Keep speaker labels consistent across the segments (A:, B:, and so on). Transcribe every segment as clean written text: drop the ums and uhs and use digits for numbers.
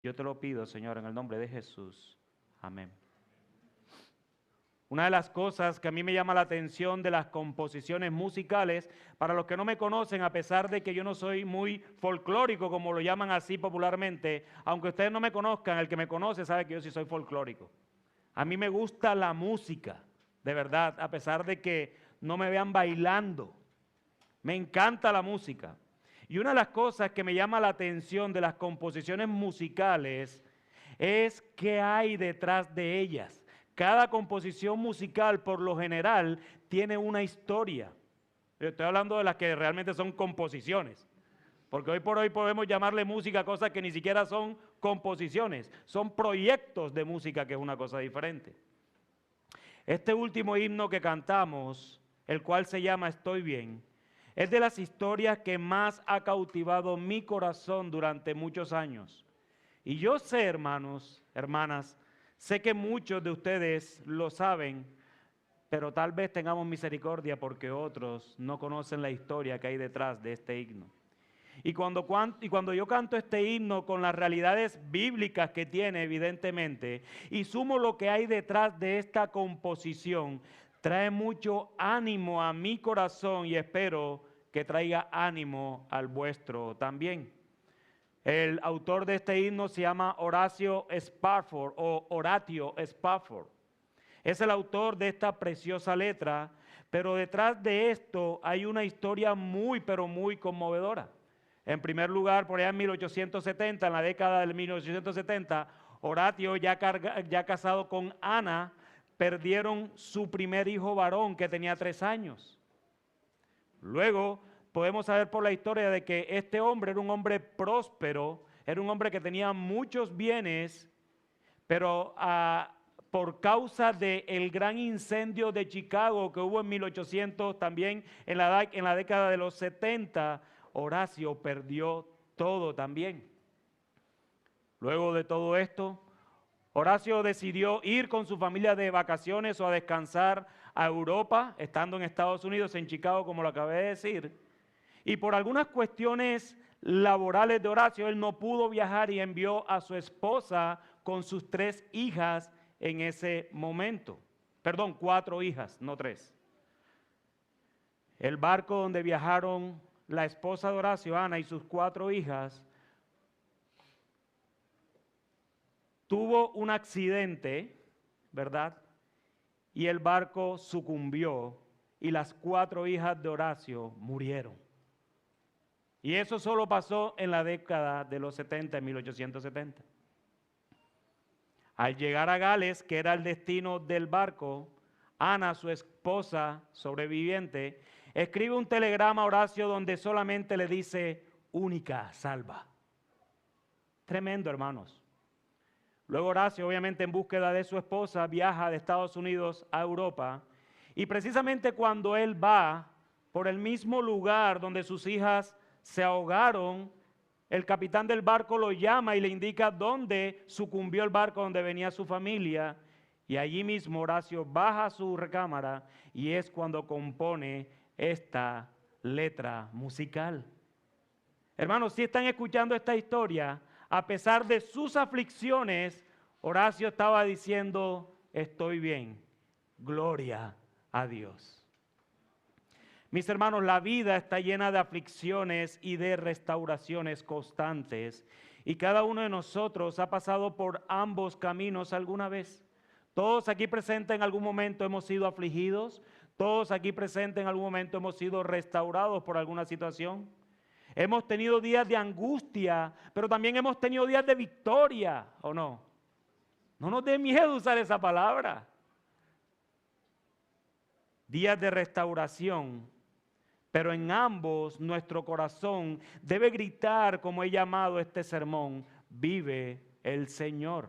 A: Yo te lo pido, Señor, en el nombre de Jesús. Amén. Una de las cosas que a mí me llama la atención de las composiciones musicales, para los que no me conocen, a pesar de que yo no soy muy folclórico, como lo llaman así popularmente, aunque ustedes no me conozcan, el que me conoce sabe que yo sí soy folclórico. A mí me gusta la música, de verdad, a pesar de que no me vean bailando. Me encanta la música. Y una de las cosas que me llama la atención de las composiciones musicales es qué hay detrás de ellas. Cada composición musical, por lo general, tiene una historia. Yo estoy hablando de las que realmente son composiciones. Porque hoy por hoy podemos llamarle música a cosas que ni siquiera son composiciones. Son proyectos de música, que es una cosa diferente. Este último himno que cantamos, el cual se llama Estoy Bien, es de las historias que más ha cautivado mi corazón durante muchos años. Y yo sé, hermanos, hermanas, sé que muchos de ustedes lo saben, pero tal vez tengamos misericordia porque otros no conocen la historia que hay detrás de este himno. Y cuando yo canto este himno con las realidades bíblicas que tiene, evidentemente, y sumo lo que hay detrás de esta composición, trae mucho ánimo a mi corazón y espero que traiga ánimo al vuestro también. El autor de este himno se llama Horatio Spafford o Horatio Spafford. Es el autor de esta preciosa letra, pero detrás de esto hay una historia muy, pero muy conmovedora. En primer lugar, por allá en 1870, en la década de 1870, Horatio, ya casado con Ana, perdieron su primer hijo varón que tenía 3 años. Luego podemos saber por la historia de que este hombre era un hombre próspero, era un hombre que tenía muchos bienes, pero por causa del gran incendio de Chicago que hubo en 1800, también en la década de los 70, Horacio perdió todo también. Luego de todo esto, Horacio decidió ir con su familia de vacaciones o a descansar a Europa, estando en Estados Unidos, en Chicago, como lo acabé de decir. Y por algunas cuestiones laborales de Horacio, él no pudo viajar y envió a su esposa con sus 3 hijas en ese momento. Perdón, 4 hijas, no 3. El barco donde viajaron la esposa de Horacio, Ana, y sus 4 hijas, tuvo un accidente, ¿verdad? Y el barco sucumbió y las 4 hijas de Horacio murieron. Y eso solo pasó en la década de los 70, en 1870. Al llegar a Gales, que era el destino del barco, Ana, su esposa sobreviviente, escribe un telegrama a Horacio donde solamente le dice, única, salva. Tremendo, hermanos. Luego Horacio, obviamente en búsqueda de su esposa, viaja de Estados Unidos a Europa. Y precisamente cuando él va por el mismo lugar donde sus hijas se ahogaron, el capitán del barco lo llama y le indica dónde sucumbió el barco donde venía su familia. Y allí mismo Horacio baja a su recámara y es cuando compone esta letra musical. Hermanos, si están escuchando esta historia, a pesar de sus aflicciones, Horacio estaba diciendo, estoy bien, gloria a Dios. Mis hermanos, la vida está llena de aflicciones y de restauraciones constantes, y cada uno de nosotros ha pasado por ambos caminos alguna vez. Todos aquí presentes en algún momento hemos sido afligidos, todos aquí presentes en algún momento hemos sido restaurados por alguna situación. Hemos tenido días de angustia, pero también hemos tenido días de victoria, ¿o no? No nos dé miedo usar esa palabra. Días de restauración, pero en ambos nuestro corazón debe gritar, como he llamado este sermón, vive el Señor.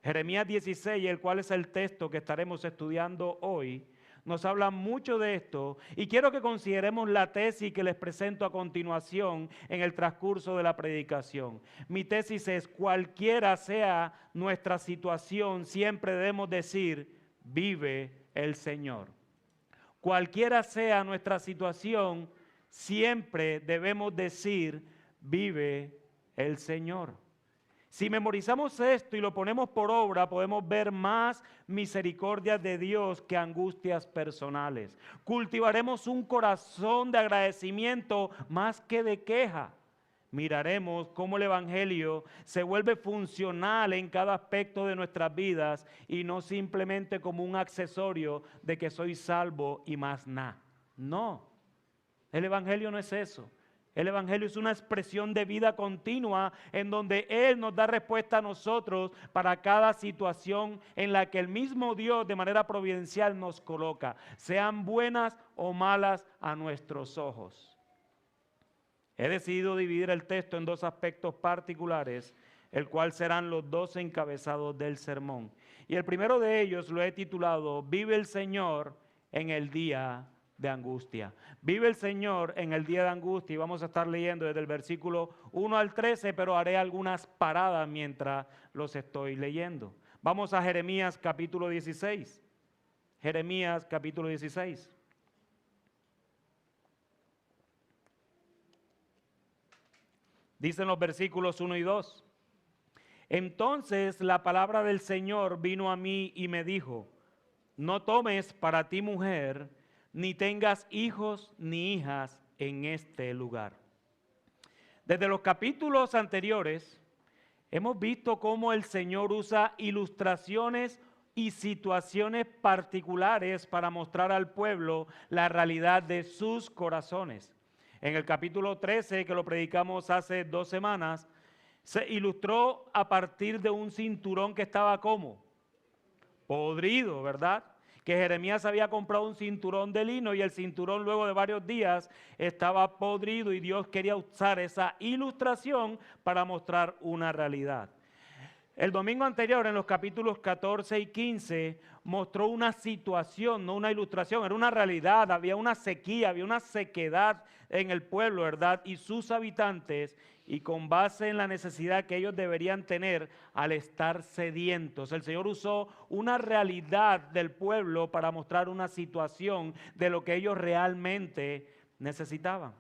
A: Jeremías 16, el cual es el texto que estaremos estudiando hoy, nos habla mucho de esto y quiero que consideremos la tesis que les presento a continuación en el transcurso de la predicación. Mi tesis es, cualquiera sea nuestra situación, siempre debemos decir, vive el Señor. Cualquiera sea nuestra situación, siempre debemos decir, vive el Señor. Si memorizamos esto y lo ponemos por obra, podemos ver más misericordia de Dios que angustias personales. Cultivaremos un corazón de agradecimiento más que de queja. Miraremos cómo el Evangelio se vuelve funcional en cada aspecto de nuestras vidas y no simplemente como un accesorio de que soy salvo y más nada. No, el Evangelio no es eso. El Evangelio es una expresión de vida continua en donde Él nos da respuesta a nosotros para cada situación en la que el mismo Dios de manera providencial nos coloca, sean buenas o malas a nuestros ojos. He decidido dividir el texto en dos aspectos particulares, el cual serán los dos encabezados del sermón. Y el primero de ellos lo he titulado, Vive el Señor en el día de angustia. Vive el Señor en el día de angustia, y vamos a estar leyendo desde el versículo 1 al 13, pero haré algunas paradas mientras los estoy leyendo. Vamos a Jeremías capítulo 16. Jeremías capítulo 16. Dicen los versículos 1 y 2. Entonces la palabra del Señor vino a mí y me dijo, no tomes para ti mujer, ni tengas hijos ni hijas en este lugar. Desde los capítulos anteriores hemos visto cómo el Señor usa ilustraciones y situaciones particulares para mostrar al pueblo la realidad de sus corazones. En el capítulo 13, que lo predicamos hace 2 semanas, se ilustró a partir de un cinturón que estaba como podrido, ¿verdad? Que Jeremías había comprado un cinturón de lino y el cinturón luego de varios días estaba podrido y Dios quería usar esa ilustración para mostrar una realidad. El domingo anterior, en los capítulos 14 y 15, mostró una situación, no una ilustración, era una realidad, había una sequía, había una sequedad en el pueblo, ¿verdad? Y sus habitantes, y con base en la necesidad que ellos deberían tener al estar sedientos. El Señor usó una realidad del pueblo para mostrar una situación de lo que ellos realmente necesitaban.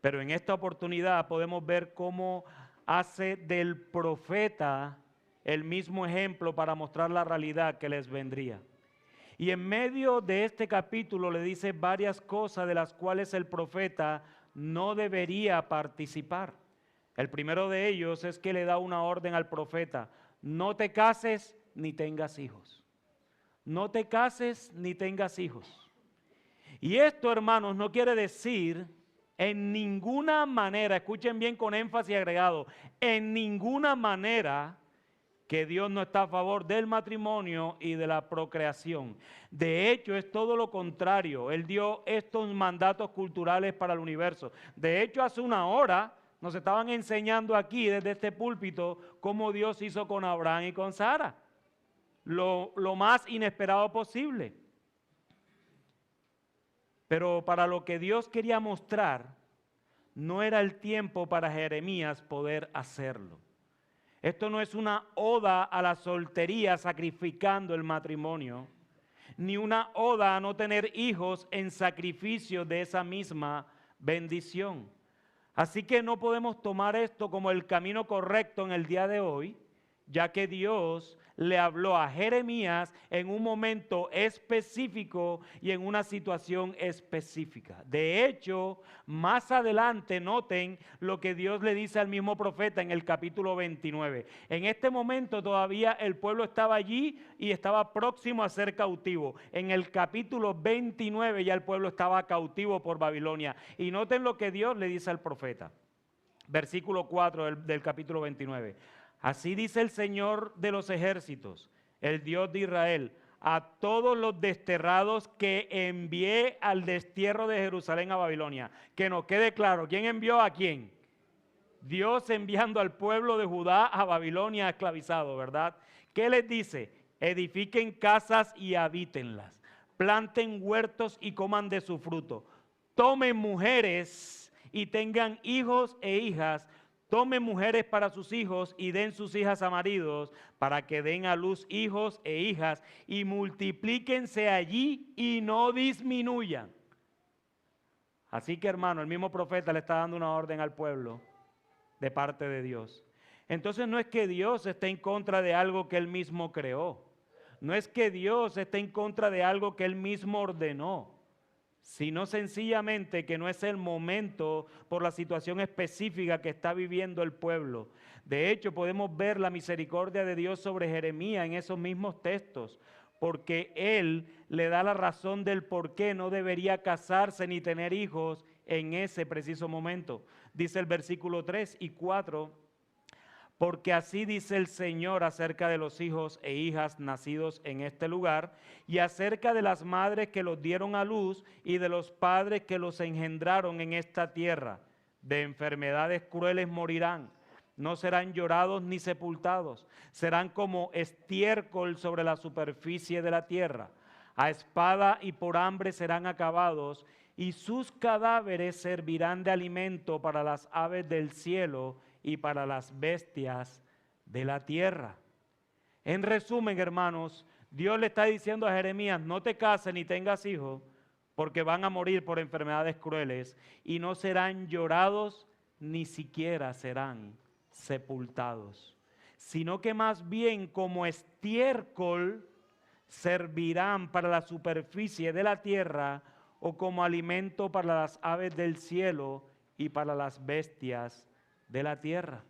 A: Pero en esta oportunidad podemos ver cómo hace del profeta el mismo ejemplo para mostrar la realidad que les vendría. Y en medio de este capítulo le dice varias cosas de las cuales el profeta no debería participar. El primero de ellos es que le da una orden al profeta, no te cases ni tengas hijos. No te cases ni tengas hijos. Y esto, hermanos, no quiere decir en ninguna manera, escuchen bien con énfasis agregado, en ninguna manera que Dios no está a favor del matrimonio y de la procreación. De hecho, es todo lo contrario. Él dio estos mandatos culturales para el universo. De hecho, hace una hora nos estaban enseñando aquí desde este púlpito cómo Dios hizo con Abraham y con Sara. Lo más inesperado posible. Pero para lo que Dios quería mostrar, no era el tiempo para Jeremías poder hacerlo. Esto no es una oda a la soltería sacrificando el matrimonio, ni una oda a no tener hijos en sacrificio de esa misma bendición. Así que no podemos tomar esto como el camino correcto en el día de hoy, ya que Dios le habló a Jeremías en un momento específico y en una situación específica. De hecho, más adelante noten lo que Dios le dice al mismo profeta en el capítulo 29. En este momento todavía el pueblo estaba allí y estaba próximo a ser cautivo. En el capítulo 29 ya el pueblo estaba cautivo por Babilonia. Y noten lo que Dios le dice al profeta. Versículo 4 del capítulo 29. Así dice el Señor de los ejércitos, el Dios de Israel, a todos los desterrados que envié al destierro de Jerusalén a Babilonia. Que nos quede claro, ¿quién envió a quién? Dios enviando al pueblo de Judá a Babilonia esclavizado, ¿verdad? ¿Qué les dice? Edifiquen casas y habítenlas, planten huertos y coman de su fruto, tomen mujeres y tengan hijos e hijas. Tomen mujeres para sus hijos y den sus hijas a maridos para que den a luz hijos e hijas y multiplíquense allí y no disminuyan. Así que, hermano, el mismo profeta le está dando una orden al pueblo de parte de Dios. Entonces no es que Dios esté en contra de algo que Él mismo creó. No es que Dios esté en contra de algo que Él mismo ordenó, sino sencillamente que no es el momento por la situación específica que está viviendo el pueblo. De hecho, podemos ver la misericordia de Dios sobre Jeremías en esos mismos textos, porque Él le da la razón del por qué no debería casarse ni tener hijos en ese preciso momento. Dice el versículo 3 y 4, porque así dice el Señor acerca de los hijos e hijas nacidos en este lugar, y acerca de las madres que los dieron a luz y de los padres que los engendraron en esta tierra. De enfermedades crueles morirán, no serán llorados ni sepultados, serán como estiércol sobre la superficie de la tierra. A espada y por hambre serán acabados, y sus cadáveres servirán de alimento para las aves del cielo y para las bestias de la tierra. En resumen, hermanos, Dios le está diciendo a Jeremías, no te cases ni tengas hijos, porque van a morir por enfermedades crueles, y no serán llorados, ni siquiera serán sepultados, sino que más bien como estiércol servirán para la superficie de la tierra, o como alimento para las aves del cielo y para las bestias de la tierra.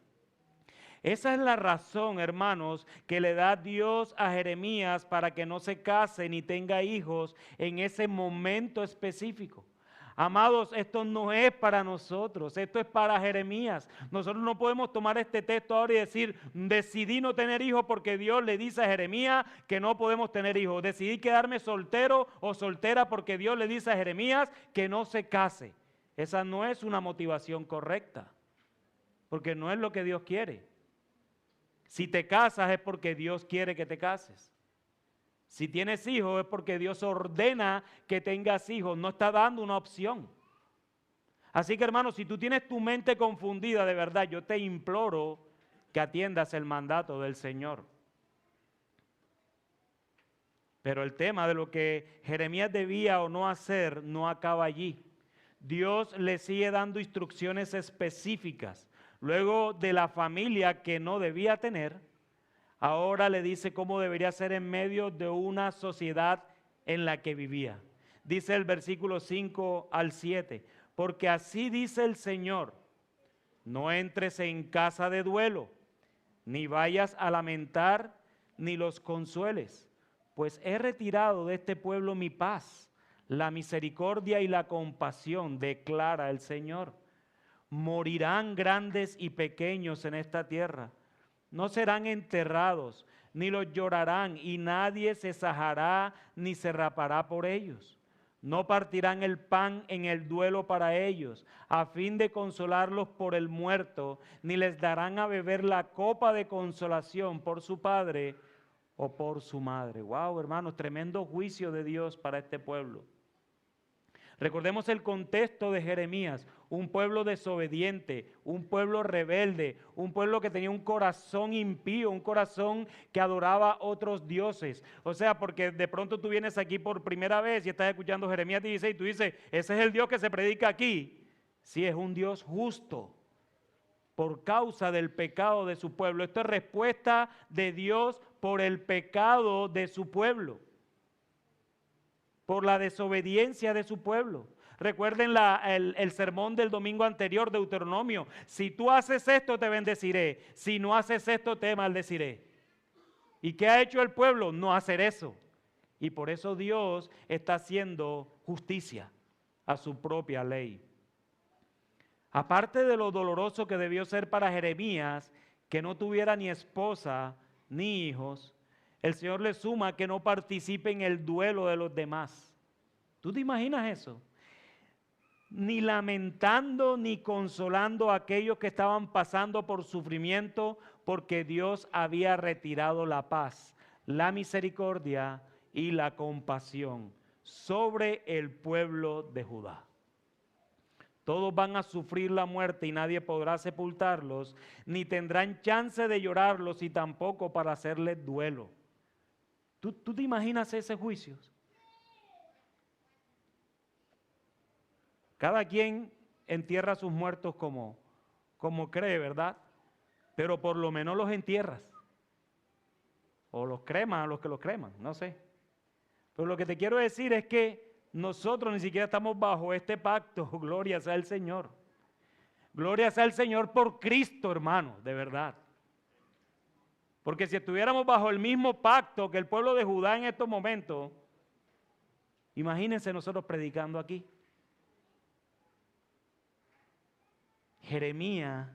A: Esa es la razón, hermanos, que le da Dios a Jeremías para que no se case ni tenga hijos en ese momento específico. Amados, esto no es para nosotros, esto es para Jeremías. Nosotros no podemos tomar este texto ahora y decir, decidí no tener hijos porque Dios le dice a Jeremías que no podemos tener hijos. Decidí quedarme soltero o soltera porque Dios le dice a Jeremías que no se case. Esa no es una motivación correcta, porque no es lo que Dios quiere. Si te casas es porque Dios quiere que te cases. Si tienes hijos es porque Dios ordena que tengas hijos, no está dando una opción. Así que, hermano, si tú tienes tu mente confundida, de verdad, yo te imploro que atiendas el mandato del Señor. Pero el tema de lo que Jeremías debía o no hacer no acaba allí. Dios le sigue dando instrucciones específicas. Luego de la familia que no debía tener, ahora le dice cómo debería ser en medio de una sociedad en la que vivía. Dice el versículo 5 al 7, porque así dice el Señor, no entres en casa de duelo, ni vayas a lamentar, ni los consueles, pues he retirado de este pueblo mi paz, la misericordia y la compasión, declara el Señor. Morirán grandes y pequeños en esta tierra. No serán enterrados, ni los llorarán, y nadie se sajará ni se rapará por ellos. No partirán el pan en el duelo para ellos, a fin de consolarlos por el muerto, ni les darán a beber la copa de consolación por su padre o por su madre. Wow, hermanos, tremendo juicio de Dios para este pueblo. Recordemos el contexto de Jeremías, un pueblo desobediente, un pueblo rebelde, un pueblo que tenía un corazón impío, un corazón que adoraba otros dioses. O sea, porque de pronto tú vienes aquí por primera vez y estás escuchando Jeremías 16 y tú dices, ese es el Dios que se predica aquí. Sí, es un Dios justo por causa del pecado de su pueblo. Esto es respuesta de Dios por el pecado de su pueblo, por la desobediencia de su pueblo. Recuerden el sermón del domingo anterior, Deuteronomio. Si tú haces esto, te bendeciré. Si no haces esto, te maldeciré. ¿Y qué ha hecho el pueblo? No hacer eso. Y por eso Dios está haciendo justicia a su propia ley. Aparte de lo doloroso que debió ser para Jeremías, que no tuviera ni esposa ni hijos, el Señor le suma que no participe en el duelo de los demás. ¿Tú te imaginas eso? Ni lamentando ni consolando a aquellos que estaban pasando por sufrimiento, porque Dios había retirado la paz, la misericordia y la compasión sobre el pueblo de Judá. Todos van a sufrir la muerte y nadie podrá sepultarlos, ni tendrán chance de llorarlos y tampoco para hacerles duelo. ¿Tú te imaginas ese juicio? Cada quien entierra a sus muertos como cree, ¿verdad? pero por lo menos los entierras. O los creman, a los que los creman, no sé. Pero lo que te quiero decir es que nosotros ni siquiera estamos bajo este pacto. Gloria sea al Señor. Gloria sea al Señor por Cristo, hermano, de verdad. Porque si estuviéramos bajo el mismo pacto que el pueblo de Judá en estos momentos, imagínense nosotros predicando aquí. Jeremías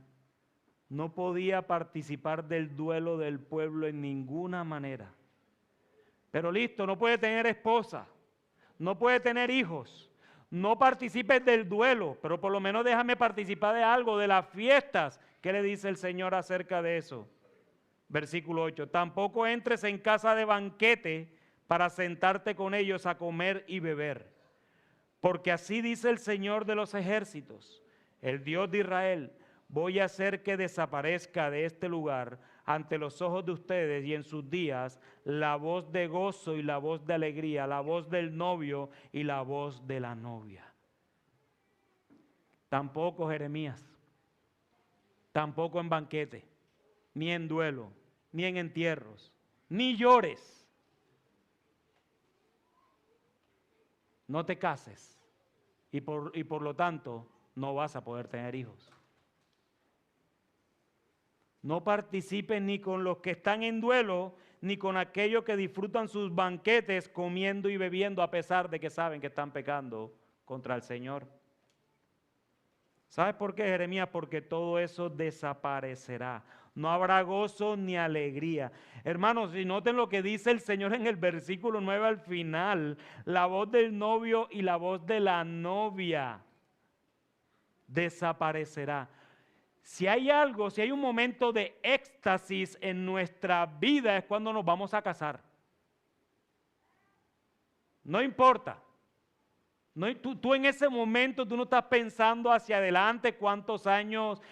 A: no podía participar del duelo del pueblo en ninguna manera. Pero listo, no puede tener esposa, no puede tener hijos, no participes del duelo, pero por lo menos déjame participar de algo, de las fiestas. ¿Qué le dice el Señor acerca de eso? Versículo 8, tampoco entres en casa de banquete para sentarte con ellos a comer y beber, porque así dice el Señor de los ejércitos, el Dios de Israel, voy a hacer que desaparezca de este lugar ante los ojos de ustedes y en sus días la voz de gozo y la voz de alegría, la voz del novio y la voz de la novia. Tampoco Jeremías, tampoco en banquete, ni en duelo, ni en entierros, ni llores. No te cases y por lo tanto no vas a poder tener hijos. No participes ni con los que están en duelo, ni con aquellos que disfrutan sus banquetes comiendo y bebiendo a pesar de que saben que están pecando contra el Señor. ¿Sabes por qué, Jeremías? Porque todo eso desaparecerá. No habrá gozo ni alegría. Hermanos, y noten lo que dice el Señor en el versículo 9 al final. La voz del novio y la voz de la novia desaparecerá. Si hay algo, si hay un momento de éxtasis en nuestra vida es cuando nos vamos a casar. No importa. No, tú en ese momento tú no estás pensando hacia adelante cuántos años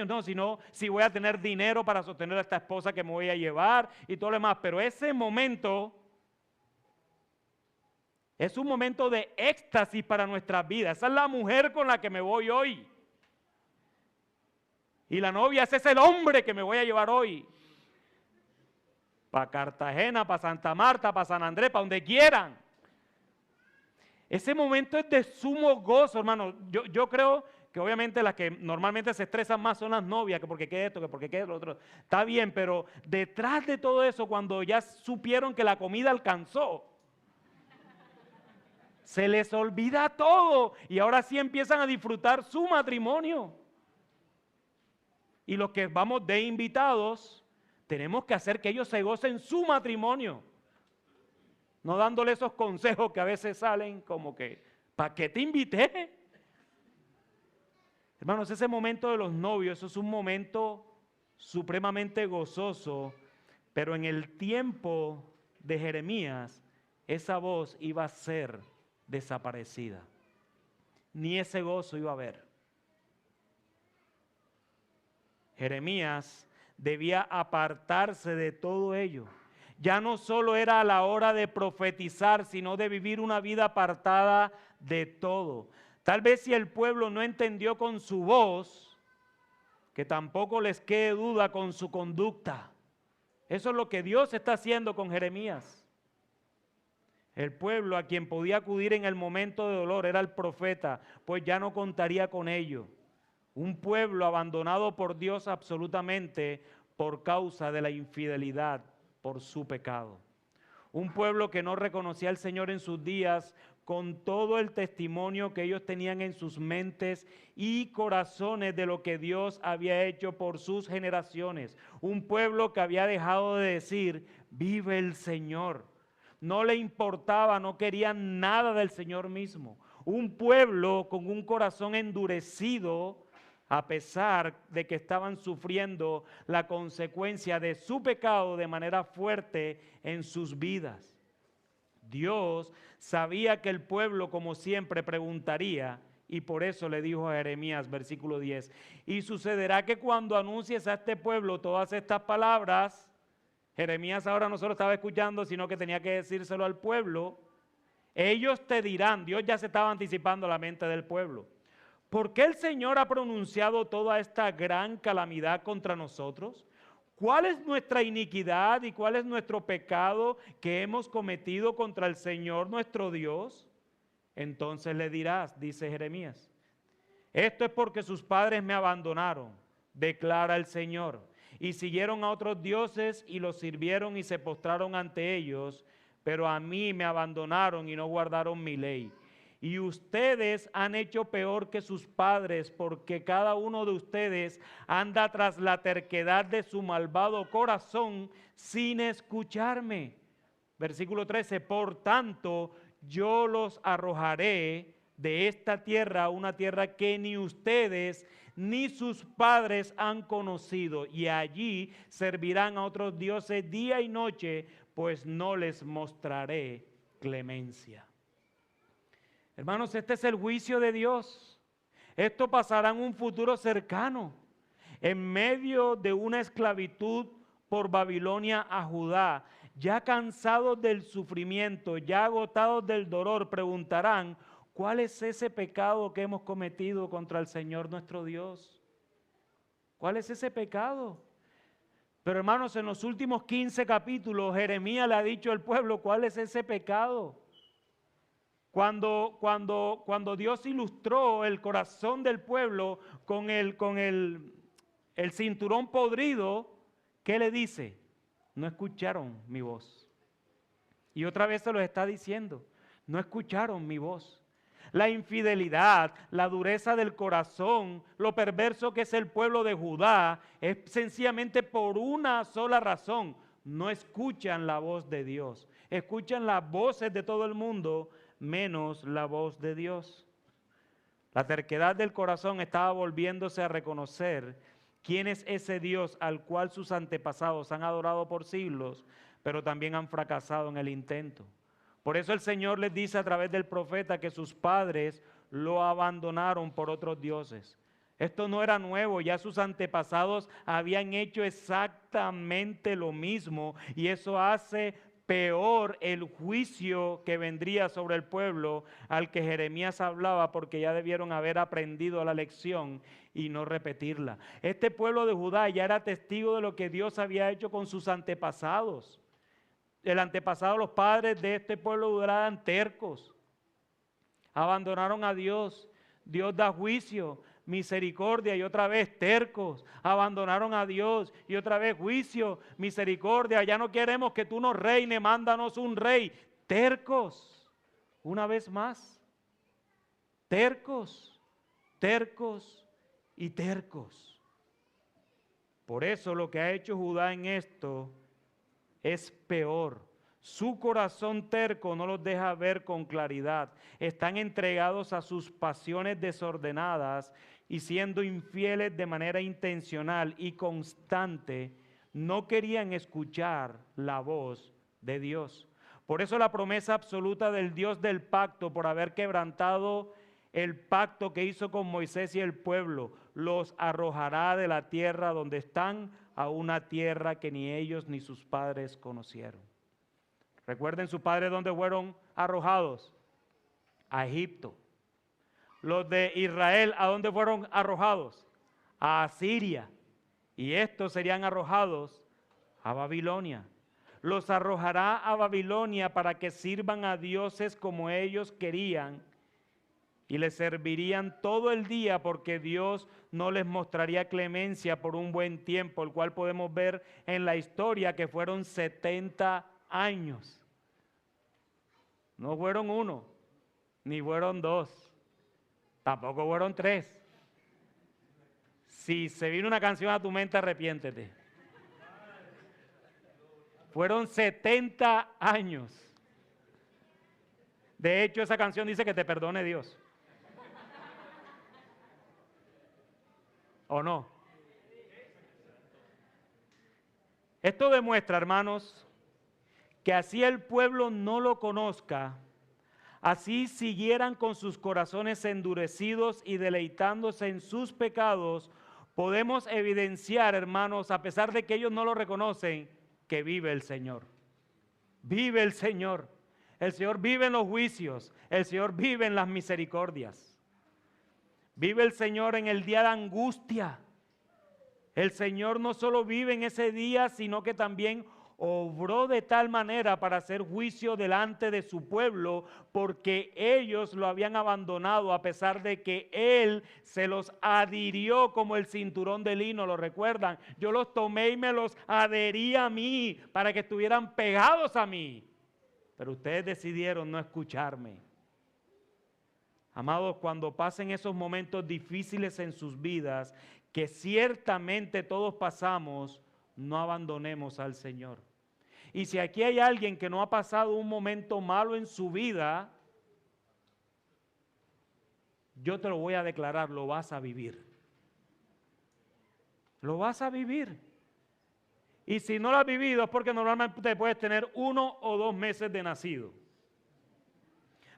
A: no, sino si voy a tener dinero para sostener a esta esposa que me voy a llevar y todo lo demás. Pero ese momento es un momento de éxtasis para nuestras vidas. Esa es la mujer con la que me voy hoy. Y la novia, ese es el hombre que me voy a llevar hoy. Para Cartagena, para Santa Marta, para San Andrés, para donde quieran. Ese momento es de sumo gozo, hermano. Yo creo que obviamente las que normalmente se estresan más son las novias, que porque qué esto, que porque qué lo otro. Está bien, pero detrás de todo eso, cuando ya supieron que la comida alcanzó, se les olvida todo y ahora sí empiezan a disfrutar su matrimonio. Y los que vamos de invitados, tenemos que hacer que ellos se gocen su matrimonio. No dándole esos consejos que a veces salen como que, ¿para qué te invité? Hermanos, ese momento de los novios, eso es un momento supremamente gozoso, pero en el tiempo de Jeremías, esa voz iba a ser desaparecida. Ni ese gozo iba a haber. Jeremías debía apartarse de todo ello. Ya no solo era a la hora de profetizar, sino de vivir una vida apartada de todo. Tal vez si el pueblo no entendió con su voz, que tampoco les quede duda con su conducta. Eso es lo que Dios está haciendo con Jeremías. El pueblo a quien podía acudir en el momento de dolor era el profeta, pues ya no contaría con ello. Un pueblo abandonado por Dios absolutamente por causa de la infidelidad, por su pecado. Un pueblo que no reconocía al Señor en sus días con todo el testimonio que ellos tenían en sus mentes y corazones de lo que Dios había hecho por sus generaciones. Un pueblo que había dejado de decir, vive el Señor. No le importaba, no quería nada del Señor mismo. Un pueblo con un corazón endurecido, a pesar de que estaban sufriendo la consecuencia de su pecado de manera fuerte en sus vidas. Dios sabía que el pueblo, como siempre, preguntaría, y por eso le dijo a Jeremías, versículo 10, y sucederá que cuando anuncies a este pueblo todas estas palabras, Jeremías ahora no solo estaba escuchando, sino que tenía que decírselo al pueblo, ellos te dirán, Dios ya se estaba anticipando la mente del pueblo, ¿Por qué el Señor ha pronunciado toda esta gran calamidad contra nosotros? ¿Cuál es nuestra iniquidad y cuál es nuestro pecado que hemos cometido contra el Señor nuestro Dios? Entonces le dirás, dice Jeremías, esto es porque sus padres me abandonaron, declara el Señor, y siguieron a otros dioses y los sirvieron y se postraron ante ellos, pero a mí me abandonaron y no guardaron mi ley. Y ustedes han hecho peor que sus padres, porque cada uno de ustedes anda tras la terquedad de su malvado corazón sin escucharme. Versículo 13, por tanto, yo los arrojaré de esta tierra, una tierra que ni ustedes ni sus padres han conocido, y allí servirán a otros dioses día y noche, pues no les mostraré clemencia. Hermanos, este es el juicio de Dios. Esto pasará en un futuro cercano, en medio de una esclavitud por Babilonia a Judá. Ya cansados del sufrimiento, ya agotados del dolor, preguntarán, ¿cuál es ese pecado que hemos cometido contra el Señor nuestro Dios? ¿Cuál es ese pecado? Pero hermanos, en los últimos 15 capítulos, Jeremías le ha dicho al pueblo, ¿cuál es ese pecado? Cuando Dios ilustró el corazón del pueblo con el cinturón podrido, ¿qué le dice? No escucharon mi voz. Y otra vez se lo está diciendo, no escucharon mi voz. La infidelidad, la dureza del corazón, lo perverso que es el pueblo de Judá, es sencillamente por una sola razón. No escuchan la voz de Dios. Escuchan las voces de todo el mundo, menos la voz de Dios. La terquedad del corazón estaba volviéndose a reconocer quién es ese Dios al cual sus antepasados han adorado por siglos, pero también han fracasado en el intento. Por eso el Señor les dice a través del profeta que sus padres lo abandonaron por otros dioses. Esto no era nuevo, ya sus antepasados habían hecho exactamente lo mismo, y eso hace peor el juicio que vendría sobre el pueblo al que Jeremías hablaba, porque ya debieron haber aprendido la lección y no repetirla. Este pueblo de Judá ya era testigo de lo que Dios había hecho con sus antepasados. El antepasado, los padres de este pueblo de Judá eran tercos, abandonaron a Dios. Dios da juicio, misericordia, y otra vez tercos, abandonaron a Dios, y otra vez juicio, misericordia, ya no queremos que tú nos reines, mándanos un rey. Tercos, una vez más, tercos, tercos y tercos. Por eso lo que ha hecho Judá en esto es peor. Su corazón terco no los deja ver con claridad. Están entregados a sus pasiones desordenadas y siendo infieles de manera intencional y constante, no querían escuchar la voz de Dios. Por eso la promesa absoluta del Dios del pacto, por haber quebrantado el pacto que hizo con Moisés y el pueblo, los arrojará de la tierra donde están a una tierra que ni ellos ni sus padres conocieron. Recuerden sus padres dónde fueron arrojados, a Egipto. Los de Israel, ¿a dónde fueron arrojados? A Asiria. Y estos serían arrojados a Babilonia. Los arrojará a Babilonia para que sirvan a dioses como ellos querían, y les servirían todo el día, porque Dios no les mostraría clemencia por un buen tiempo, el cual podemos ver en la historia que fueron 70 años. No fueron 1, ni fueron 2, tampoco fueron 3. Si se vino una canción a tu mente, arrepiéntete. Fueron 70 años. De hecho, esa canción dice que te perdone Dios. ¿O no? Esto demuestra, hermanos, que así el pueblo no lo conozca, así siguieran con sus corazones endurecidos y deleitándose en sus pecados, podemos evidenciar, hermanos, a pesar de que ellos no lo reconocen, que vive el Señor. Vive el Señor. El Señor vive en los juicios. El Señor vive en las misericordias. Vive el Señor en el día de angustia. El Señor no solo vive en ese día, sino que también obró de tal manera para hacer juicio delante de su pueblo, porque ellos lo habían abandonado a pesar de que Él se los adhirió como el cinturón de lino, ¿lo recuerdan? Yo los tomé y me los adherí a mí para que estuvieran pegados a mí, pero ustedes decidieron no escucharme. Amados, cuando pasen esos momentos difíciles en sus vidas, que ciertamente todos pasamos, no abandonemos al Señor. Y si aquí hay alguien que no ha pasado un momento malo en su vida, yo te lo voy a declarar, lo vas a vivir. Lo vas a vivir. Y si no lo has vivido es porque normalmente te puedes tener 1 o 2 meses de nacido.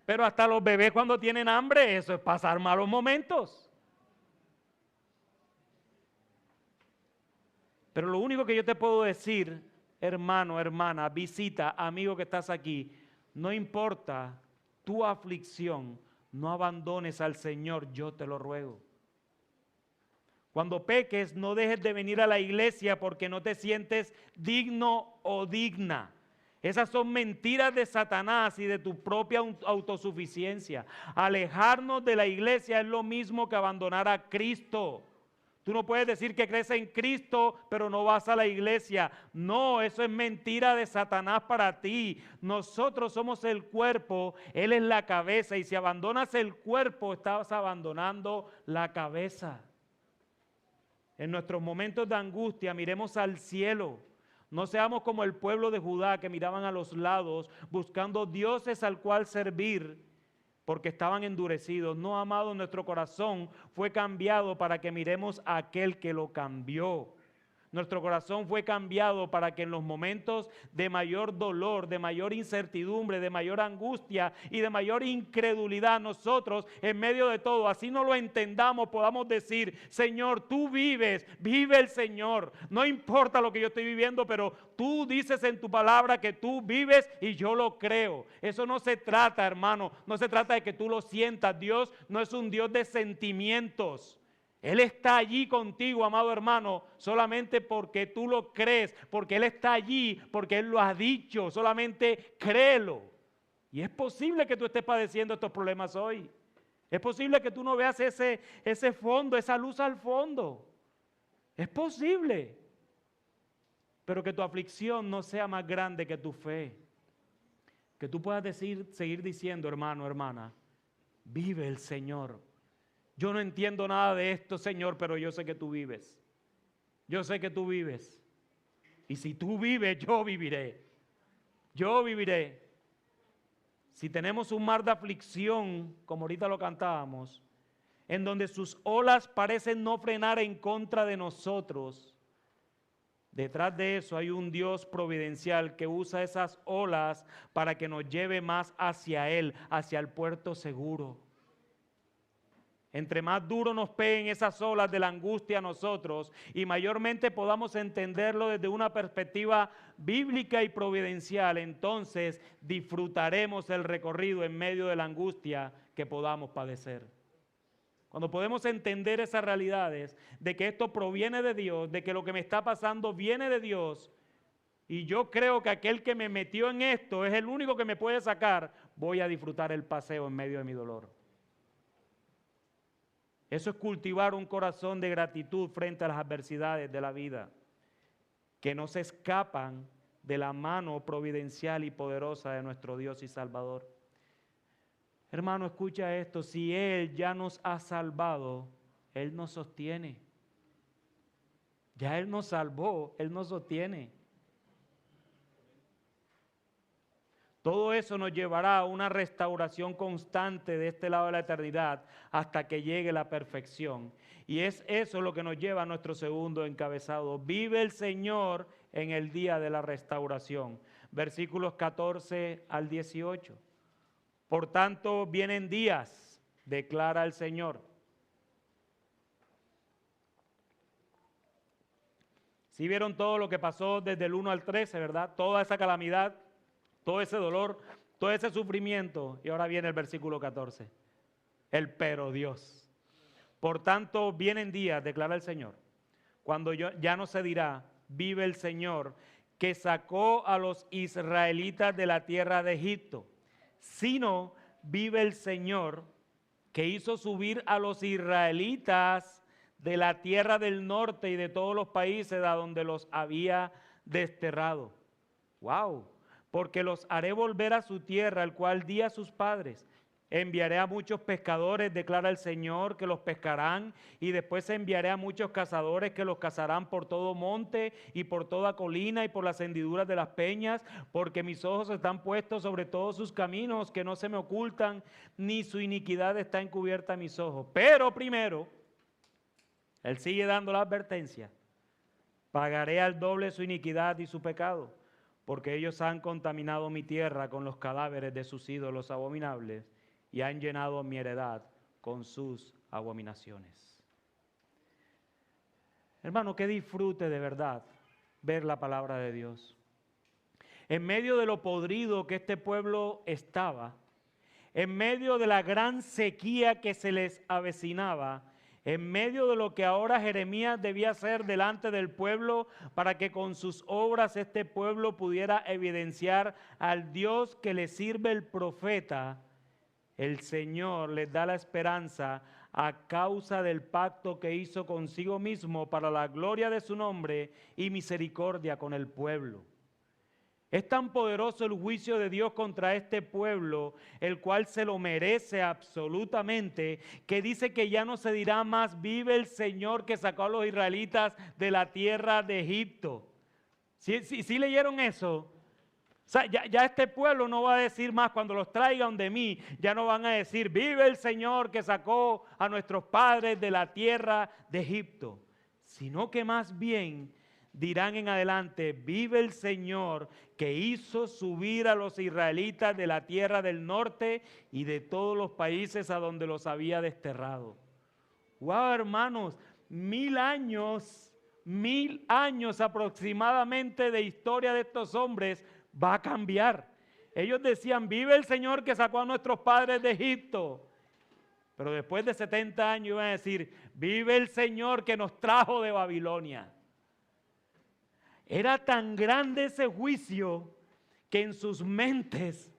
A: Pero hasta los bebés cuando tienen hambre, eso es pasar malos momentos. Pero lo único que yo te puedo decir, hermano, hermana, visita, amigo que estás aquí, no importa tu aflicción, no abandones al Señor, yo te lo ruego. Cuando peques, no dejes de venir a la iglesia porque no te sientes digno o digna. Esas son mentiras de Satanás y de tu propia autosuficiencia. Alejarnos de la iglesia es lo mismo que abandonar a Cristo. Tú no puedes decir que crees en Cristo, pero no vas a la iglesia. No, eso es mentira de Satanás para ti. Nosotros somos el cuerpo, Él es la cabeza. Y si abandonas el cuerpo, estás abandonando la cabeza. En nuestros momentos de angustia, miremos al cielo. No seamos como el pueblo de Judá que miraban a los lados, buscando dioses al cual servir, porque estaban endurecidos. No, amado, nuestro corazón fue cambiado para que miremos a aquel que lo cambió. Nuestro corazón fue cambiado para que en los momentos de mayor dolor, de mayor incertidumbre, de mayor angustia y de mayor incredulidad, nosotros en medio de todo, así no lo entendamos, podamos decir: Señor, tú vives, vive el Señor. No importa lo que yo estoy viviendo, pero tú dices en tu palabra que tú vives y yo lo creo. Eso no se trata, hermano, no se trata de que tú lo sientas. Dios no es un Dios de sentimientos. Él está allí contigo, amado hermano, solamente porque tú lo crees, porque Él está allí, porque Él lo ha dicho, solamente créelo. Y es posible que tú estés padeciendo estos problemas hoy. Es posible que tú no veas ese fondo, esa luz al fondo. Es posible. Pero que tu aflicción no sea más grande que tu fe. Que tú puedas seguir diciendo, hermano, hermana, vive el Señor. Yo no entiendo nada de esto, Señor, pero yo sé que tú vives. Yo sé que tú vives. Y si tú vives, yo viviré. Yo viviré. Si tenemos un mar de aflicción, como ahorita lo cantábamos, en donde sus olas parecen no frenar en contra de nosotros, detrás de eso hay un Dios providencial que usa esas olas para que nos lleve más hacia Él, hacia el puerto seguro. Entre más duro nos peguen esas olas de la angustia a nosotros y mayormente podamos entenderlo desde una perspectiva bíblica y providencial, entonces disfrutaremos el recorrido en medio de la angustia que podamos padecer. Cuando podemos entender esas realidades de que esto proviene de Dios, de que lo que me está pasando viene de Dios, y yo creo que aquel que me metió en esto es el único que me puede sacar, voy a disfrutar el paseo en medio de mi dolor. Eso es cultivar un corazón de gratitud frente a las adversidades de la vida, que no se escapan de la mano providencial y poderosa de nuestro Dios y Salvador. Hermano, escucha esto: si Él ya nos ha salvado, Él nos sostiene. Ya Él nos salvó, Él nos sostiene. Todo eso nos llevará a una restauración constante de este lado de la eternidad hasta que llegue la perfección. Y es eso lo que nos lleva a nuestro segundo encabezado. Vive el Señor en el día de la restauración. Versículos 14 al 18. Por tanto, vienen días, declara el Señor. ¿Sí vieron todo lo que pasó desde el 1 al 13, verdad? Toda esa calamidad, todo ese dolor, todo ese sufrimiento. Y ahora viene el versículo 14. El pero Dios. Por tanto, vienen días, declara el Señor, cuando ya no se dirá, vive el Señor, que sacó a los israelitas de la tierra de Egipto, sino vive el Señor, que hizo subir a los israelitas de la tierra del norte y de todos los países a donde los había desterrado. ¡Wow! Porque los haré volver a su tierra, el cual di a sus padres. Enviaré a muchos pescadores, declara el Señor, que los pescarán, y después enviaré a muchos cazadores que los cazarán por todo monte y por toda colina y por las hendiduras de las peñas, porque mis ojos están puestos sobre todos sus caminos, que no se me ocultan, ni su iniquidad está encubierta a mis ojos. Pero primero, él sigue dando la advertencia, pagaré al doble su iniquidad y su pecado, porque ellos han contaminado mi tierra con los cadáveres de sus ídolos abominables, y han llenado mi heredad con sus abominaciones. Hermano, que disfrute de verdad ver la palabra de Dios. En medio de lo podrido que este pueblo estaba, en medio de la gran sequía que se les avecinaba, en medio de lo que ahora Jeremías debía hacer delante del pueblo para que con sus obras este pueblo pudiera evidenciar al Dios que le sirve el profeta, el Señor les da la esperanza a causa del pacto que hizo consigo mismo para la gloria de su nombre y misericordia con el pueblo. Es tan poderoso el juicio de Dios contra este pueblo, el cual se lo merece absolutamente, que dice que ya no se dirá más, vive el Señor que sacó a los israelitas de la tierra de Egipto. ¿Sí leyeron eso? O sea, ya este pueblo no va a decir más, cuando los traigan de mí, ya no van a decir, vive el Señor que sacó a nuestros padres de la tierra de Egipto, sino que más bien dirán en adelante, vive el Señor que hizo subir a los israelitas de la tierra del norte y de todos los países a donde los había desterrado. Wow, hermanos, 1000 años aproximadamente de historia de estos hombres va a cambiar. Ellos decían, vive el Señor que sacó a nuestros padres de Egipto. Pero después de 70 años iban a decir, vive el Señor que nos trajo de Babilonia. Era tan grande ese juicio que en sus mentes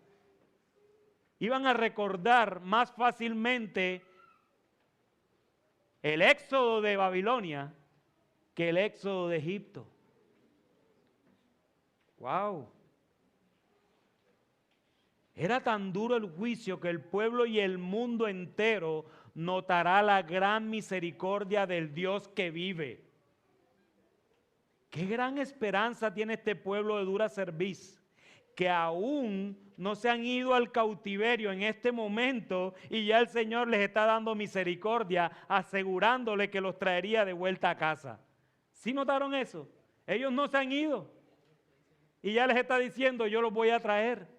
A: iban a recordar más fácilmente el éxodo de Babilonia que el éxodo de Egipto. ¡Wow! Era tan duro el juicio que el pueblo y el mundo entero notará la gran misericordia del Dios que vive. Qué gran esperanza tiene este pueblo de dura cerviz, que aún no se han ido al cautiverio en este momento y ya el Señor les está dando misericordia, asegurándole que los traería de vuelta a casa. ¿Sí notaron eso? Ellos no se han ido y ya les está diciendo, yo los voy a traer.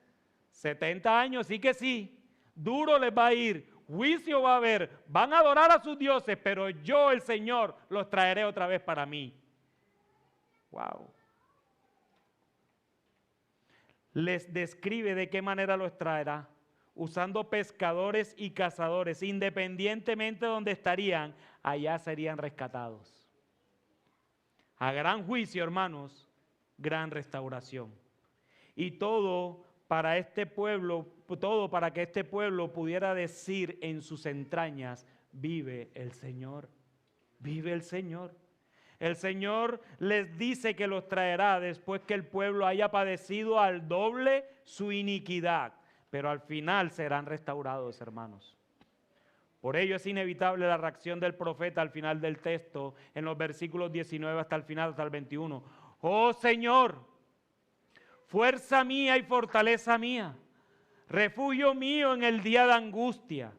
A: 70 años, sí que sí, duro les va a ir, juicio va a haber, van a adorar a sus dioses, pero yo, el Señor, los traeré otra vez para mí. Wow. Les describe de qué manera los traerá, usando pescadores y cazadores, independientemente de donde estarían, allá serían rescatados. A gran juicio, hermanos, gran restauración. Y todo para este pueblo, todo para que este pueblo pudiera decir en sus entrañas, vive el Señor, vive el Señor. El Señor les dice que los traerá después que el pueblo haya padecido al doble su iniquidad, pero al final serán restaurados, hermanos. Por ello es inevitable la reacción del profeta al final del texto, en los versículos 19 hasta el final, hasta el 21. Oh Señor, fuerza mía y fortaleza mía, refugio mío en el día de angustia.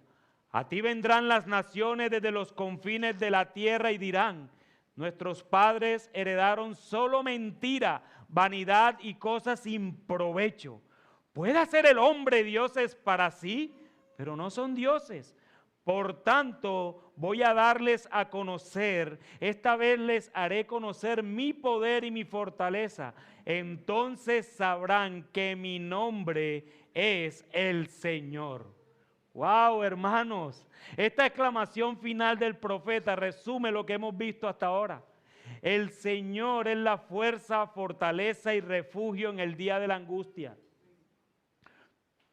A: A ti vendrán las naciones desde los confines de la tierra y dirán, nuestros padres heredaron solo mentira, vanidad y cosas sin provecho. ¿Puede hacer el hombre dioses para sí? Pero no son dioses. Por tanto, voy a darles a conocer, esta vez les haré conocer mi poder y mi fortaleza. Entonces sabrán que mi nombre es el Señor. Wow, hermanos, esta exclamación final del profeta resume lo que hemos visto hasta ahora. El Señor es la fuerza, fortaleza y refugio en el día de la angustia.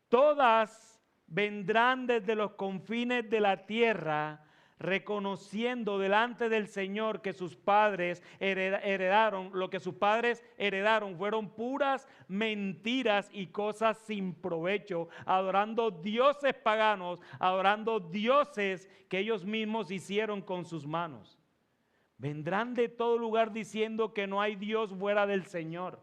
A: Todas vendrán desde los confines de la tierra, reconociendo delante del Señor que sus padres heredaron, lo que sus padres heredaron fueron puras mentiras y cosas sin provecho, adorando dioses paganos, adorando dioses que ellos mismos hicieron con sus manos. Vendrán de todo lugar diciendo que no hay Dios fuera del Señor.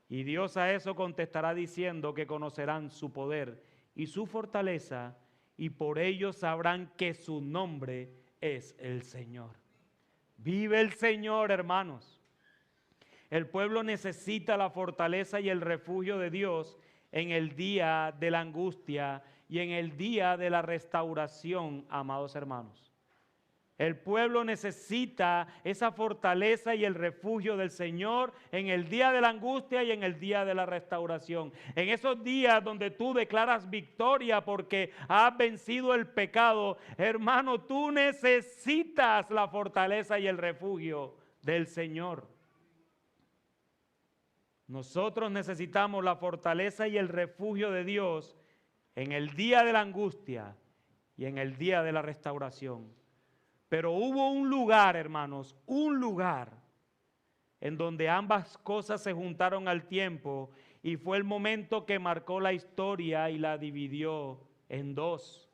A: Y Dios a eso contestará diciendo que conocerán su poder y su fortaleza, y por ello sabrán que su nombre es el Señor. Vive el Señor, hermanos. El pueblo necesita la fortaleza y el refugio de Dios en el día de la angustia y en el día de la restauración, amados hermanos. El pueblo necesita esa fortaleza y el refugio del Señor en el día de la angustia y en el día de la restauración. En esos días donde tú declaras victoria porque has vencido el pecado, hermano, tú necesitas la fortaleza y el refugio del Señor. Nosotros necesitamos la fortaleza y el refugio de Dios en el día de la angustia y en el día de la restauración. Pero hubo un lugar, hermanos, un lugar en donde ambas cosas se juntaron al tiempo y fue el momento que marcó la historia y la dividió en dos.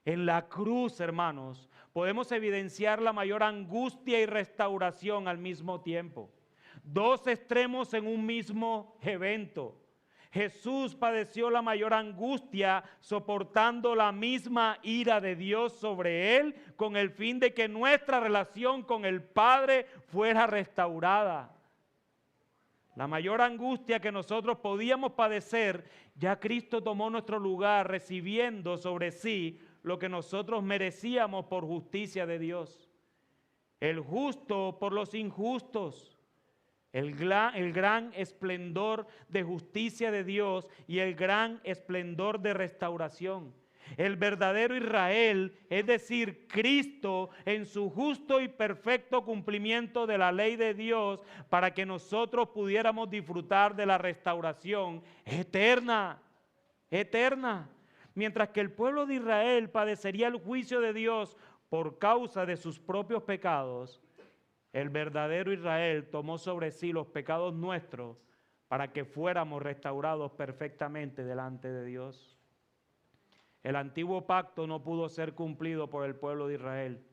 A: En la cruz, hermanos, podemos evidenciar la mayor angustia y restauración al mismo tiempo. Dos extremos en un mismo evento. Jesús padeció la mayor angustia soportando la misma ira de Dios sobre él con el fin de que nuestra relación con el Padre fuera restaurada. La mayor angustia que nosotros podíamos padecer, ya Cristo tomó nuestro lugar recibiendo sobre sí lo que nosotros merecíamos por justicia de Dios. El justo por los injustos. El gran esplendor de justicia de Dios y el gran esplendor de restauración. El verdadero Israel, es decir, Cristo, en su justo y perfecto cumplimiento de la ley de Dios, para que nosotros pudiéramos disfrutar de la restauración eterna, eterna. Mientras que el pueblo de Israel padecería el juicio de Dios por causa de sus propios pecados, el verdadero Israel tomó sobre sí los pecados nuestros para que fuéramos restaurados perfectamente delante de Dios. El antiguo pacto no pudo ser cumplido por el pueblo de Israel,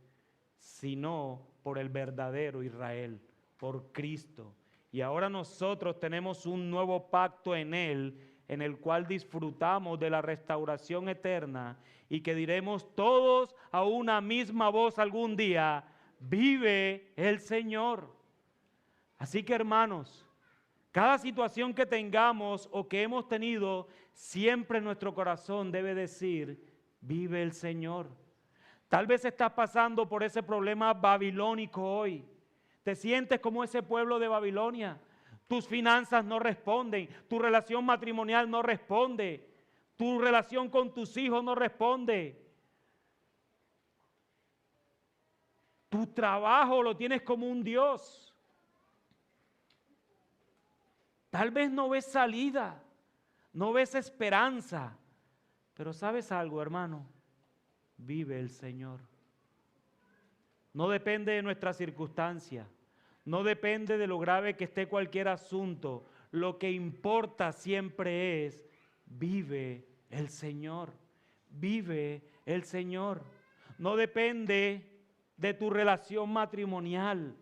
A: sino por el verdadero Israel, por Cristo. Y ahora nosotros tenemos un nuevo pacto en Él, en el cual disfrutamos de la restauración eterna y que diremos todos a una misma voz algún día: vive el Señor. Así que, hermanos, cada situación que tengamos o que hemos tenido, siempre nuestro corazón debe decir: vive el Señor. Tal vez estás pasando por ese problema babilónico hoy. Te sientes como ese pueblo de Babilonia. Tus finanzas no responden, tu relación matrimonial no responde, tu relación con tus hijos no responde. Tu trabajo lo tienes como un Dios. Tal vez no ves salida, no ves esperanza, pero ¿sabes algo, hermano? Vive el Señor. No depende de nuestra circunstancia, no depende de lo grave que esté cualquier asunto. Lo que importa siempre es: vive el Señor, vive el Señor. No depende de tu relación matrimonial,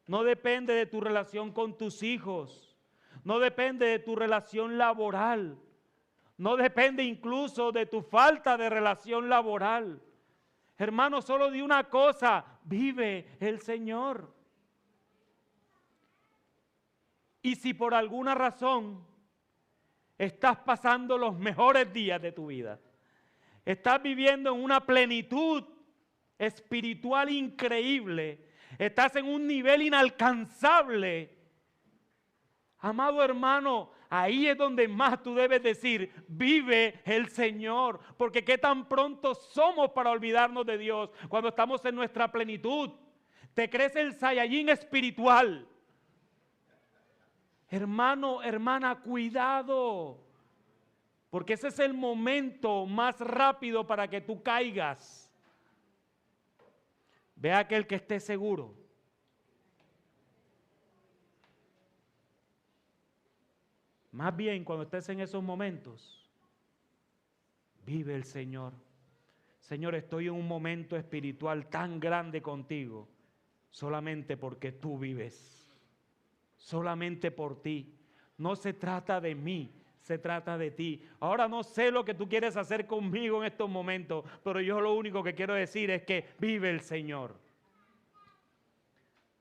A: no depende de tu relación con tus hijos, no depende de tu relación laboral, no depende incluso de tu falta de relación laboral. Hermano, solo de una cosa: vive el Señor. Y si por alguna razón estás pasando los mejores días de tu vida, estás viviendo en una plenitud espiritual increíble, estás en un nivel inalcanzable, amado hermano, Ahí es donde más tú debes decir, vive el Señor. Porque qué tan pronto somos para olvidarnos de Dios cuando estamos en nuestra plenitud. Te crees el Saiyajin espiritual. Hermano, hermana, cuidado. Porque ese es el momento más rápido para que tú caigas. Ve a aquel que esté seguro. Más bien, cuando estés en esos momentos, vive el Señor. Señor, estoy en un momento espiritual tan grande contigo, solamente porque tú vives. Solamente por ti. No se trata de mí, se trata de ti. Ahora no sé lo que tú quieres hacer conmigo en estos momentos, pero yo lo único que quiero decir es que vive el Señor.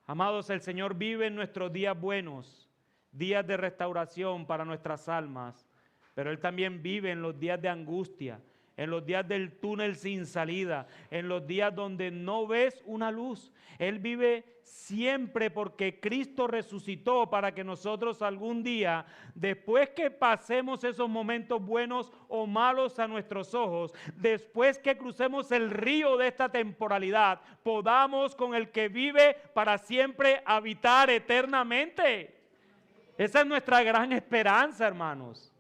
A: Amados, el Señor vive en nuestros días buenos, días de restauración para nuestras almas, pero Él también vive en los días de angustia, en los días del túnel sin salida, en los días donde no ves una luz. Él vive siempre porque Cristo resucitó para que nosotros algún día, después que pasemos esos momentos buenos o malos a nuestros ojos, después que crucemos el río de esta temporalidad, podamos con el que vive para siempre habitar eternamente. Esa es nuestra gran esperanza, hermanos.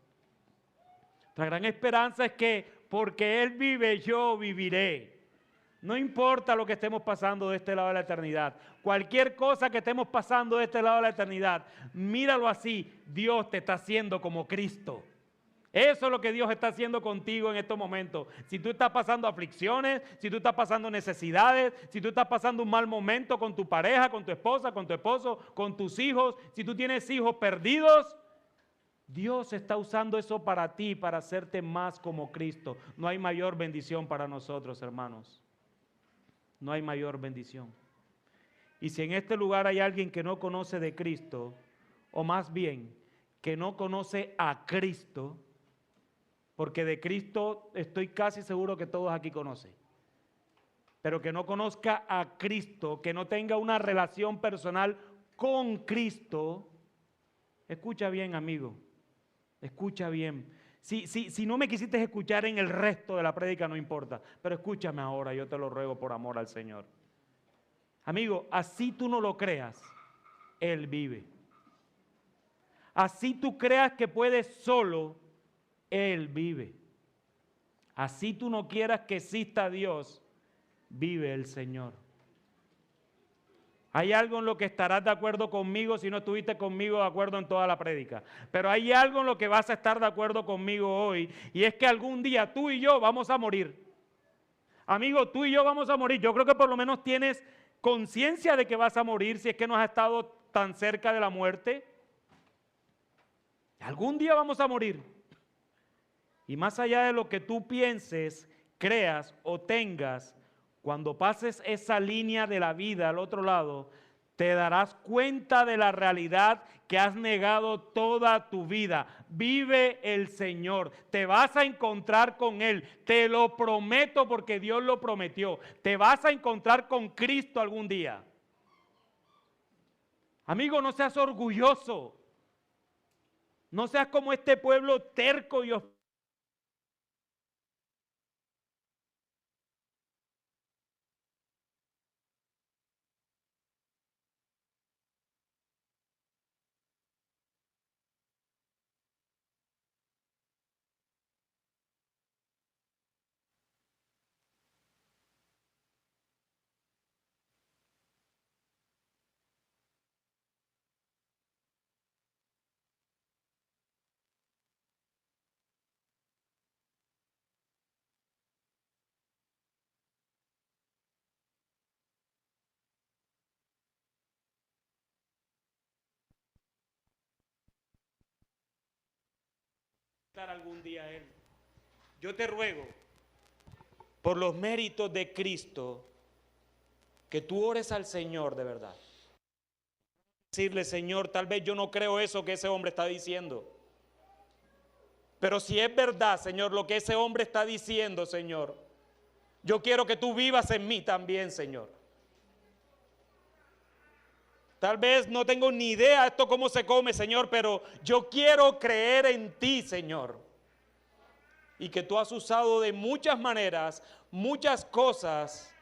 A: Nuestra gran esperanza es que porque Él vive, yo viviré. No importa lo que estemos pasando de este lado de la eternidad. Cualquier cosa que estemos pasando de este lado de la eternidad, míralo así. Dios te está haciendo como Cristo. Eso es lo que Dios está haciendo contigo en estos momentos. Si tú estás pasando aflicciones, si tú estás pasando necesidades, si tú estás pasando un mal momento con tu pareja, con tu esposa, con tu esposo, con tus hijos, si tú tienes hijos perdidos, Dios está usando eso para ti, para hacerte más como Cristo. No hay mayor bendición para nosotros, hermanos. No hay mayor bendición. Y si en este lugar hay alguien que no conoce de Cristo, o más bien, que no conoce a Cristo, porque de Cristo estoy casi seguro que todos aquí conocen, pero que no conozca a Cristo, que no tenga una relación personal con Cristo, escucha bien, amigo. Escucha bien. Si no me quisiste escuchar en el resto de la prédica, no importa. Pero escúchame ahora, yo te lo ruego por amor al Señor. Amigo, así tú no lo creas, Él vive. Así tú creas que puedes solo, Él vive. Así tú no quieras que exista Dios, vive el Señor. Hay algo en lo que estarás de acuerdo conmigo si no estuviste conmigo de acuerdo en toda la prédica. Pero hay algo en lo que vas a estar de acuerdo conmigo hoy. Y es que algún día tú y yo vamos a morir. Amigo, tú y yo vamos a morir. Yo creo que por lo menos tienes conciencia de que vas a morir si es que no has estado tan cerca de la muerte. Algún día vamos a morir. Y más allá de lo que tú pienses, creas o tengas, cuando pases esa línea de la vida al otro lado, te darás cuenta de la realidad que has negado toda tu vida. Vive el Señor, te vas a encontrar con Él, te lo prometo porque Dios lo prometió. Te vas a encontrar con Cristo algún día. Amigo, no seas orgulloso, no seas como este pueblo terco y oscuro. Algún día Él. Yo te ruego, por los méritos de Cristo, que tú ores al Señor de verdad. Decirle, Señor, tal vez yo no creo eso que ese hombre está diciendo. Pero si es verdad, Señor, lo que ese hombre está diciendo, Señor, yo quiero que tú vivas en mí también, Señor. Tal vez no tengo ni idea esto cómo se come, Señor, pero yo quiero creer en ti, Señor. Y que tú has usado de muchas maneras, muchas cosas,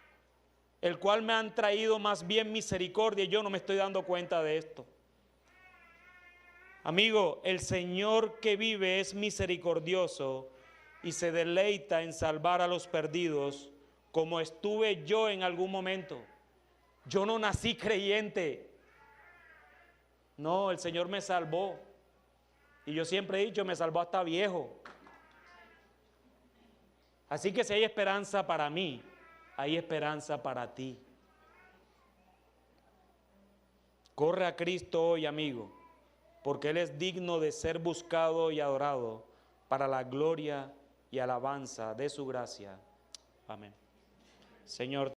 A: el cual me han traído más bien misericordia y yo no me estoy dando cuenta de esto. Amigo, el Señor que vive es misericordioso y se deleita en salvar a los perdidos, como estuve yo en algún momento. Yo no nací creyente. No, el Señor me salvó. Y yo siempre he dicho, me salvó hasta viejo. Así que si hay esperanza para mí, hay esperanza para ti. Corre a Cristo hoy, amigo, porque Él es digno de ser buscado y adorado para la gloria y alabanza de su gracia. Amén. Señor.